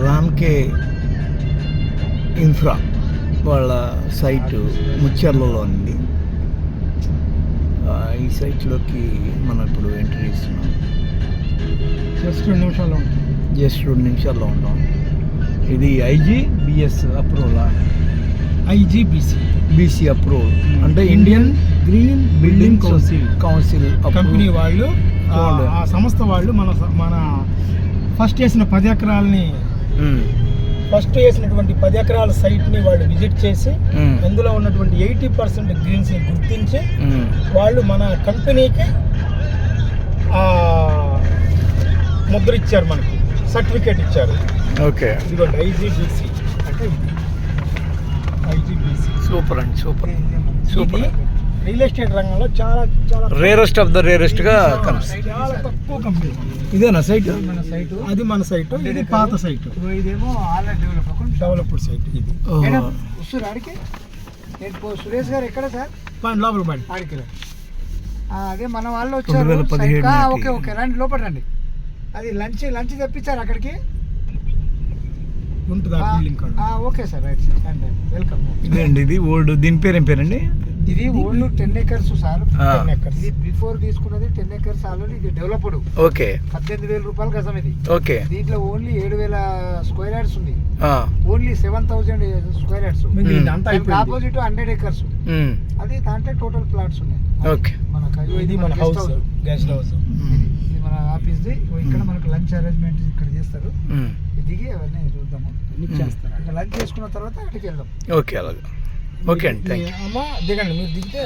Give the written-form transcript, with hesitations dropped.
రామ్కే infra వాళ్ళ site ముచ్చర్లలో ఉంది. ఈ సైట్లోకి మనం ఇప్పుడు ఎంట్రీ ఇస్తున్నాం. జస్ట్ 2 నిమిషాల్లో ఉంటుంది. జస్ట్ 2 నిమిషాల్లో ఉంటాం. ఇది IGBS అప్రూవల్, బీసీ అప్రూవల్ అంటే Indian green building council company వాళ్ళు, ఆ సంస్థ వాళ్ళు మన ఫస్ట్ వేసిన 10 ఎకరాలని ఫస్ట్ వేసినటువంటి 10 ఎకరాల సైట్ని వాళ్ళు విజిట్ చేసి అందులో ఉన్నటువంటి 80% గ్రీన్స్ని గుర్తించి వాళ్ళు మన కంపెనీకి ముద్ర ఇచ్చారు, మనకి సర్టిఫికేట్ ఇచ్చారు. ఓకే, ఇదిగోండి IGBC అంటే ఇది IGBC. సూపర్ అండి, సూపర్. రియల్ ఎస్టేట్ రంగంలో చాలా చాలా రేరెస్ట్ ఆఫ్ ద రేరెస్ట్ గా చాలా తక్కువ కంపెనీ. ఇదేనా సైట్? మన సైట్, అది మన సైట్, ఇది పాత సైట్. ఇదేమో ఆల్రెడీ డెవలప్డ్ సైట్. ఇది ఆడికి సురేష్ గారు ఎక్కడ సార్? లోపల పడి ఆడికి అదే మన వాళ్ళు వచ్చారు. 2017. ఓకే రండి, లోపల రండి. అది లంచ్ తెప్పించారు అక్కడికి. Okay sir, right sir, and welcome. ఇదేండి, ఇది ఓల్డ్, దీని పేరు ఏం పేరండి? ఇది ఓల్డ్ 10 acres సార్. 10 acres. ఇది బిఫోర్ తీసుకున్నది 10 acres ఆల్రెడీ. ఇది డెవలప్డ్. ఓకే, 18,000 రూపాయలు గజం ఇది. ఓకే, దీంట్లో ఓన్లీ 7,000 స్క్వేర్ యార్డ్స్ ఉంది. Only 7,000 square yards. Opposite 100 acres. అది దాంట్లో టోటల్ ప్లాట్స్ ఉన్నాయి. ఓకే, ఇది మన హౌస్, గెస్ట్ హౌస్. ఇది మన ఆఫీస్ ది. ఇక్కడ మనకు లంచ్ అరేంజ్మెంట్ ఇక్కడ చేస్తారు. దిగి అవన్నీ చూద్దాము, చేస్తారు. ఇక్కడ లంచ్ చేసుకున్న తర్వాత అక్కడికి వెళ్దాం. ఓకే, అలాగే. ఓకే అండి, థ్యాంక్ యూ. దిగండి, మీరు దిగితే